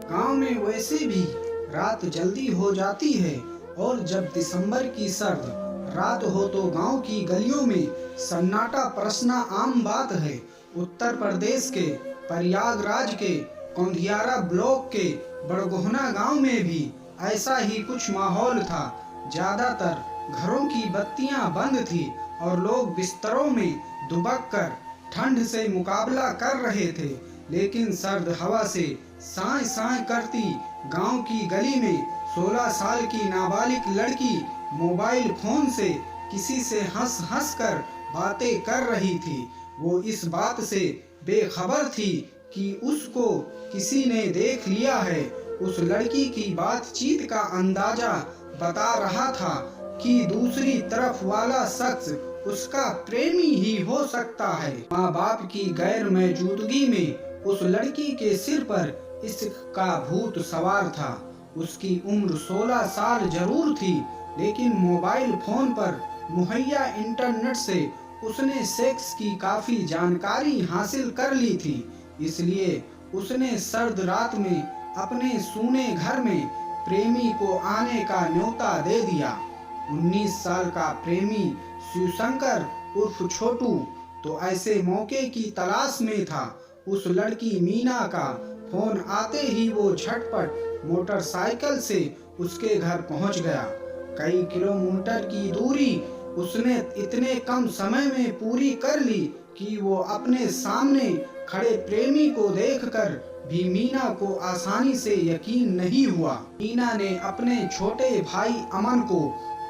गांव में वैसे भी रात जल्दी हो जाती है और जब दिसंबर की सर्द रात हो तो गांव की गलियों में सन्नाटा परसना आम बात है। उत्तर प्रदेश के प्रयागराज के कौंधियारा ब्लॉक के बड़गोहना गांव में भी ऐसा ही कुछ माहौल था। ज्यादातर घरों की बत्तियां बंद थी और लोग बिस्तरों में दुबक कर ठंड से मुकाबला कर रहे थे। लेकिन सर्द हवा से साए साए करती गांव की गली में 16 साल की नाबालिग लड़की मोबाइल फोन से किसी से हंस हंस कर बातें कर रही थी। वो इस बात से बेखबर थी कि उसको किसी ने देख लिया है। उस लड़की की बातचीत का अंदाजा बता रहा था कि दूसरी तरफ वाला शख्स उसका प्रेमी ही हो सकता है। माँ बाप की गैर मौजूदगी में उस लड़की के सिर पर इश्क का भूत सवार था। उसकी उम्र 16 साल जरूर थी, लेकिन मोबाइल फोन पर मुहैया इंटरनेट से उसने सेक्स की काफी जानकारी हासिल कर ली थी। इसलिए उसने सर्द रात में अपने सूने घर में प्रेमी को आने का न्योता दे दिया। 19 साल का प्रेमी शिवशंकर उर्फ छोटू तो ऐसे मौके की तलाश में था। उस लड़की मीना का फोन आते ही वो झटपट मोटरसाइकिल से उसके घर पहुंच गया। कई किलोमीटर की दूरी उसने इतने कम समय में पूरी कर ली कि वो अपने सामने खड़े प्रेमी को देखकर भी मीना को आसानी से यकीन नहीं हुआ। मीना ने अपने छोटे भाई अमन को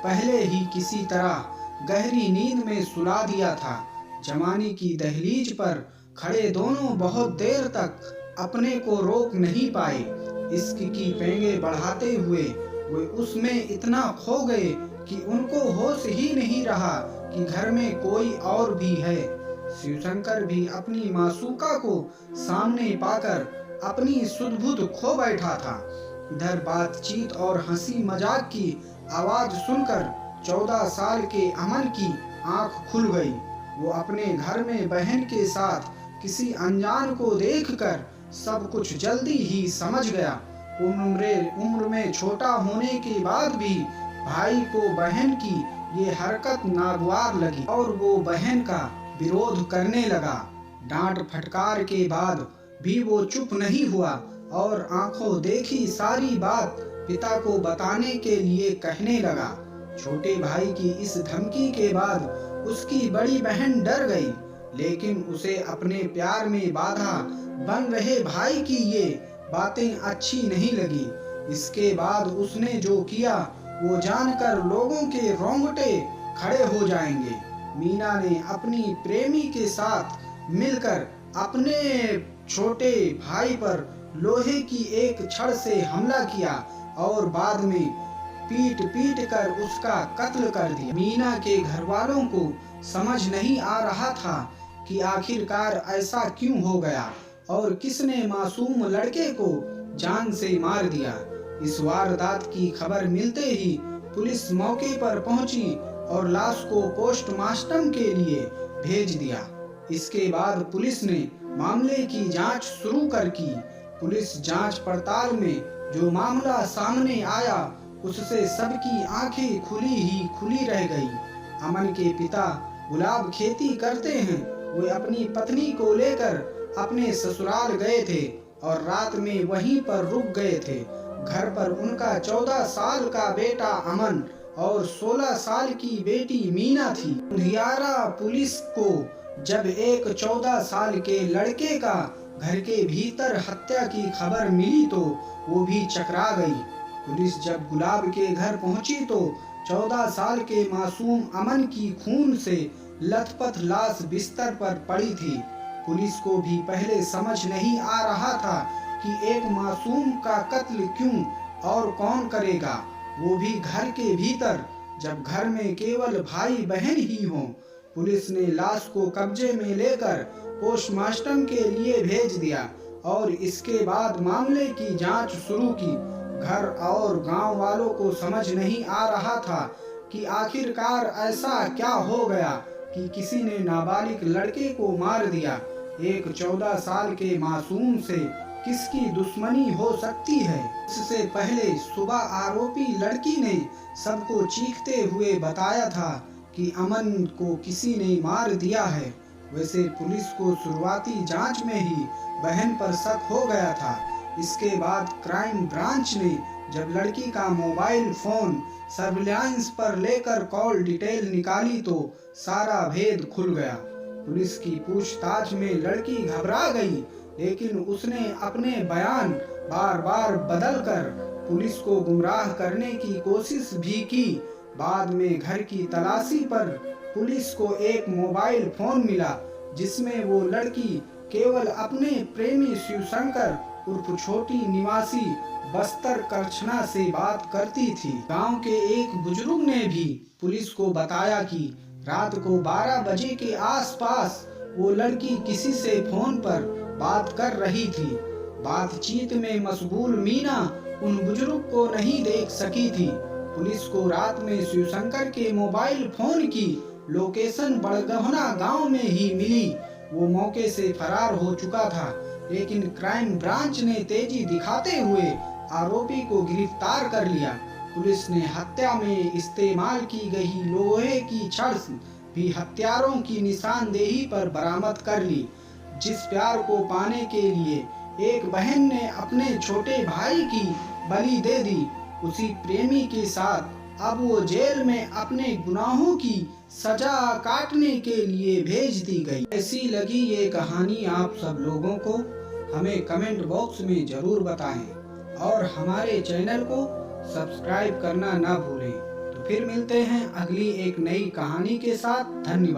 पहले ही किसी तरह गहरी नींद में सुला दिया था। जवानी की दहलीज पर खड़े दोनों बहुत देर तक अपने को रोक नहीं पाए। इश्क की पेंगे बढ़ाते हुए वे उसमें इतना खो गए कि उनको होश ही नहीं रहा कि घर में कोई और भी है। शिवशंकर भी अपनी मासूका को सामने पाकर अपनी सुध-बुध खो बैठा था। इधर बातचीत और हंसी मजाक की आवाज सुनकर 14 साल के अमन की आंख खुल गई। वो अपने घर में बहन के साथ किसी अनजान को देखकर सब कुछ जल्दी ही समझ गया। उम्र में छोटा होने के बाद भी भाई को बहन की ये हरकत नागवार लगी और वो बहन का विरोध करने लगा। डांट फटकार के बाद भी वो चुप नहीं हुआ और आंखों देखी सारी बात पिता को बताने के लिए कहने लगा। छोटे भाई की इस धमकी के बाद उसकी बड़ी बहन डर गई, लेकिन उसे अपने प्यार में बाधा बन रहे भाई की ये बातें अच्छी नहीं लगी। इसके बाद उसने जो किया वो जानकर लोगों के रोंगटे खड़े हो जाएंगे। मीना ने अपनी प्रेमी के साथ मिलकर अपने छोटे भाई पर लोहे की एक छड़ से हमला किया और बाद में पीट पीट कर उसका कत्ल कर दिया। मीना के घर वालों को समझ नहीं आ रहा था कि आखिरकार ऐसा क्यों हो गया और किसने मासूम लड़के को जान से मार दिया। इस वारदात की खबर मिलते ही पुलिस मौके पर पहुंची और लाश को पोस्टमार्टम के लिए भेज दिया। इसके बाद पुलिस ने मामले की जांच शुरू कर की। पुलिस जांच पड़ताल में जो मामला सामने आया उससे सबकी आंखें खुली ही खुली रह गई। अमन के पिता गुलाब खेती करते हैं। वे अपनी पत्नी को लेकर अपने ससुराल गए थे और रात में वहीं पर रुक गए थे। घर पर उनका 14 साल का बेटा अमन और 16 साल की बेटी मीना थी। कौंधियारा पुलिस को जब एक 14 साल के लड़के का घर के भीतर हत्या की खबर मिली तो वो भी चकरा गई। पुलिस जब गुलाब के घर पहुंची तो 14 साल के मासूम अमन की खून से लथपथ लाश बिस्तर पर पड़ी थी। पुलिस को भी पहले समझ नहीं आ रहा था कि एक मासूम का कत्ल क्यों और कौन करेगा, वो भी घर के भीतर, जब घर में केवल भाई बहन ही हों। पुलिस ने लाश को कब्जे में लेकर पोस्टमार्टम के लिए भेज दिया और इसके बाद मामले की जांच शुरू की। घर और गांव वालों को समझ नहीं आ रहा था कि आखिरकार ऐसा क्या हो गया कि किसी ने नाबालिग लड़के को मार दिया। एक 14 साल के मासूम से किसकी दुश्मनी हो सकती है। इससे पहले सुबह आरोपी लड़की ने सबको चीखते हुए बताया था कि अमन को किसी ने मार दिया है। वैसे पुलिस को शुरुआती जांच में ही बहन पर शक हो गया था। इसके बाद क्राइम ब्रांच ने जब लड़की का मोबाइल फोन सर्विलांस पर लेकर कॉल डिटेल निकाली तो सारा भेद खुल गया। पुलिस की पूछताछ में लड़की घबरा गई, लेकिन उसने अपने बयान बार बार बदलकर पुलिस को गुमराह करने की कोशिश भी की। बाद में घर की तलाशी पर पुलिस को एक मोबाइल फोन मिला जिसमें वो लड़की केवल अपने प्रेमी शिवशंकर उर्फ छोटी निवासी बस्तर करछना से बात करती थी। गांव के एक बुजुर्ग ने भी पुलिस को बताया कि रात को 12 बजे के आसपास वो लड़की किसी से फोन पर बात कर रही थी। बातचीत में मशगूल मीना उन बुजुर्ग को नहीं देख सकी थी। पुलिस को रात में शिवशंकर के मोबाइल फोन की लोकेशन बड़गहना गांव में ही मिली। वो मौके से फरार हो चुका था, लेकिन क्राइम ब्रांच ने तेजी दिखाते हुए आरोपी को गिरफ्तार कर लिया। पुलिस ने हत्या में इस्तेमाल की गई लोहे की छड़ भी हत्यारों की निशानदेही पर बरामद कर ली। जिस प्यार को पाने के लिए एक बहन ने अपने छोटे भाई की बलि दे दी, उसी प्रेमी के साथ अब वो जेल में अपने गुनाहों की सजा काटने के लिए भेज दी गई। ऐसी लगी ये कहानी आप सब लोगों को हमें कमेंट बॉक्स में जरूर बताएं और हमारे चैनल को सब्सक्राइब करना ना भूलें। तो फिर मिलते हैं अगली एक नई कहानी के साथ। धन्यवाद।